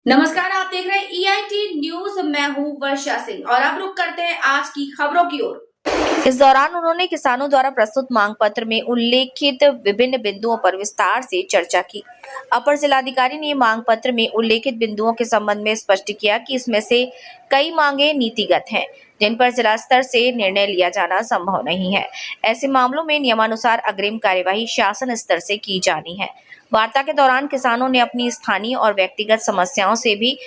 नमस्कार, आप देख रहे हैं EIT न्यूज। मैं हूं वर्षा सिंह और अब रुक करते हैं आज की खबरों की ओर। इस दौरान उन्होंने किसानों द्वारा प्रस्तुत मांग पत्र में उल्लेखित विभिन्न बिंदुओं पर विस्तार से चर्चा की। अपर जिलाधिकारी ने मांग पत्र में उल्लेखित बिंदुओं के संबंध में स्पष्ट किया कि इसमें से कई मांगे नीतिगत हैं, जिन पर जिला स्तर से निर्णय लिया जाना संभव नहीं है। ऐसे मामलों में नियमानुसार अग्रिम कार्यवाही शासन स्तर से की जानी है। वार्ता के दौरान किसानों ने अपनी स्थानीय और व्यक्तिगत समस्याओं से भी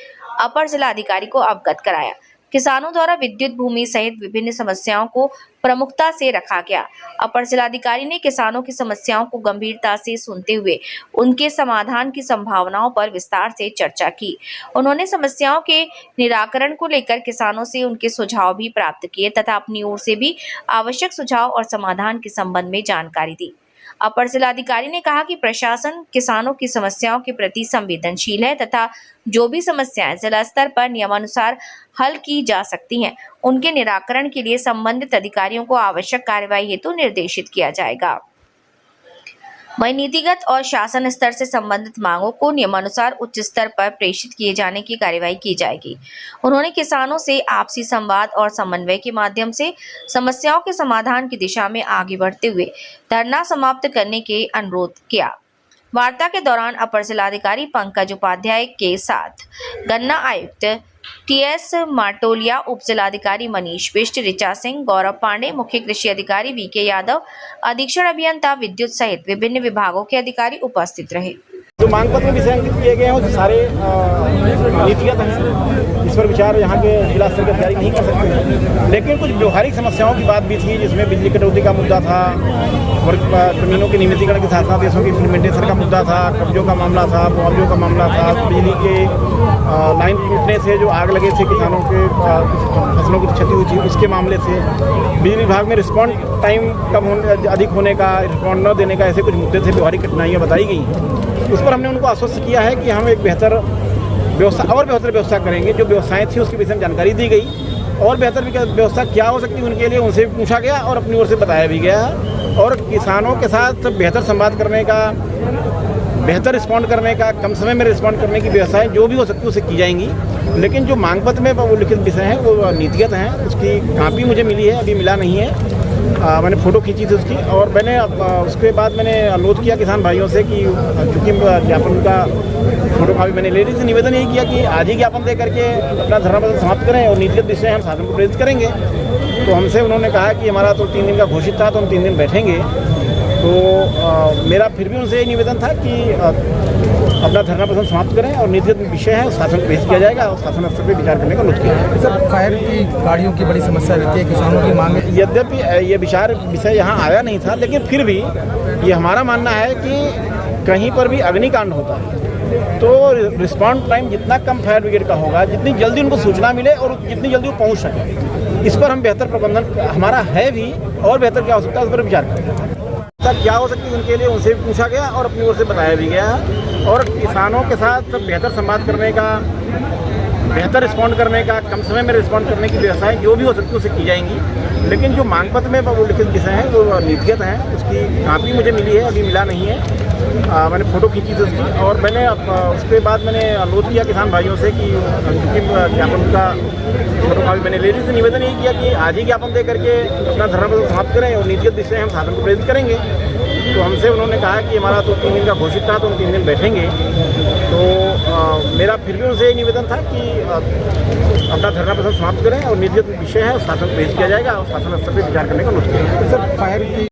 अपर जिलाधिकारी को अवगत कराया। किसानों द्वारा विद्युत भूमि सहित विभिन्न समस्याओं को प्रमुखता से रखा गया। अपर जिलाधिकारी ने किसानों की समस्याओं को गंभीरता से सुनते हुए उनके समाधान की संभावनाओं पर विस्तार से चर्चा की। उन्होंने समस्याओं के निराकरण को लेकर किसानों से उनके सुझाव भी प्राप्त किए तथा अपनी ओर से भी आवश्यक सुझाव और समाधान के संबंध में जानकारी दी। अपर जिलाधिकारी ने कहा कि प्रशासन किसानों की समस्याओं के प्रति संवेदनशील है तथा जो भी समस्याएं जिला स्तर पर नियमानुसार हल की जा सकती हैं, उनके निराकरण के लिए संबंधित अधिकारियों को आवश्यक कार्यवाही हेतु निर्देशित किया जाएगा। वहीं नीतिगत और शासन स्तर से संबंधित मांगों को नियमानुसार उच्च स्तर पर प्रेषित किए जाने की कार्यवाही की जाएगी। उन्होंने किसानों से आपसी संवाद और समन्वय के माध्यम से समस्याओं के समाधान की दिशा में आगे बढ़ते हुए धरना समाप्त करने के अनुरोध किया। वार्ता के दौरान अपर जिलाधिकारी पंकज उपाध्याय के साथ गन्ना आयुक्त TS माटोलिया, उप जिलाधिकारी मनीष बिष्ट, ऋचा सिंह, गौरव पांडे, मुख्य कृषि अधिकारी VK यादव, अधीक्षण अभियंता विद्युत सहित विभिन्न विभागों के अधिकारी उपस्थित रहे। जो मांग पत्र विषय अंकित किए गए हैं वो सारे नीतिगत हैं, इस पर विचार यहाँ के जिला स्तर के अधिकारी नहीं कर सकते। लेकिन कुछ व्यवहारिक समस्याओं की बात भी थी, जिसमें बिजली कटौती का मुद्दा था, जमीनों के नियमितीकरण के साथ साथ देशों की इम्प्लीमेंटेशन का मुद्दा था, कब्जों का मामला था, मुआवजों का मामला था, बिजली के लाइन टूटने से जो आग लगे थे, किसानों के फसलों की क्षति हुई थी, उसके मामले से बिजली विभाग में रिस्पॉन्ड टाइम कम अधिक होने का, रिस्पॉन्ड न देने का, ऐसे कुछ मुद्दे थे, व्यवहारिक कठिनाइयाँ बताई गई। उस पर हमने उनको आश्वस्त किया है कि हम एक बेहतर व्यवस्था करेंगे। जो व्यवस्थाएं थी उसके विषय में जानकारी दी गई और बेहतर व्यवस्था क्या हो सकती है उनके लिए उनसे भी पूछा गया और अपनी ओर से बताया भी गया और किसानों के साथ बेहतर संवाद करने का, बेहतर रिस्पॉन्ड करने का, कम समय में रिस्पॉन्ड करने की व्यवस्थाएं जो भी हो सकती है उसे की जाएंगी। लेकिन जो मांग पत्र में वो लिखित विषय हैं वो नीतिगत हैं। उसकी कापी मुझे मिली है, अभी मिला नहीं है। मैंने फ़ोटो खींची थी उसकी और मैंने उसके बाद मैंने अनुरोध किया किसान भाइयों से कि चूँकि ज्ञापन का फ़ोटो कापी मैंने ले ली थी, निवेदन यही किया कि आज ही ज्ञापन दे करके अपना धरना प्रदर्शन समाप्त करें और नीतिगत विषय हम शासन को प्रेरित करेंगे। तो हमसे उन्होंने कहा कि हमारा तो 3 दिन का घोषित था, तो हम 3 दिन बैठेंगे। तो मेरा फिर भी उनसे ये निवेदन था कि अपना धरना प्रदर्शन समाप्त करें और नीतिगत विषय है शासन को पेश किया जाएगा और शासन स्तर पर विचार करने का अनुरोध किया जाएगा। सर, फायर की गाड़ियों की बड़ी समस्या रहती है, किसानों की मांग है। यद्यपि ये विषय यहाँ आया नहीं था, लेकिन फिर भी ये हमारा मानना है कि कहीं पर भी अग्निकांड होता है तो रिस्पॉन्ड टाइम जितना कम फायर ब्रिगेड का होगा, जितनी जल्दी उनको सूचना मिले और जितनी जल्दी वो पहुँच सके, इस पर हम बेहतर प्रबंधन हमारा है भी और बेहतर क्या हो सकता है उस पर विचार करेंगे। क्या हो सकती है उनके लिए उनसे भी पूछा गया और अपनी ओर से बताया भी गया और किसानों के साथ बेहतर संवाद करने का, बेहतर रिस्पॉन्ड करने का, कम समय में रिस्पॉन्ड करने की व्यवस्थाएं जो भी हो सकती है उसे की जाएंगी। लेकिन जो मांग पत्र में वो लिखित विषय हैं वो नीतिगत हैं। उसकी कापी मुझे मिली है, अभी मिला नहीं है। मैंने फ़ोटो खींची थी उसकी और मैंने उसके बाद मैंने अनुरोध किया किसान भाइयों से कि चूँकि ज्ञापन का फ़ोटो कापी मैंने ले ली थी, निवेदन यही किया कि आज ही ज्ञापन दे करके अपना धरना प्रदर्शन समाप्त करें और नीतिगत विषय हम शासन को प्रेरित करेंगे। तो हमसे उन्होंने कहा कि हमारा तो 3 दिन का घोषित था, तो हम 3 दिन बैठेंगे। तो मेरा फिर भी उनसे ये निवेदन था कि अपना धरना प्रदर्शन समाप्त करें और नीतिगत विषय है शासन को पेश किया जाएगा और शासन स्तर पर विचार करने का अनुरोध किया जाएगा। सर, फायर की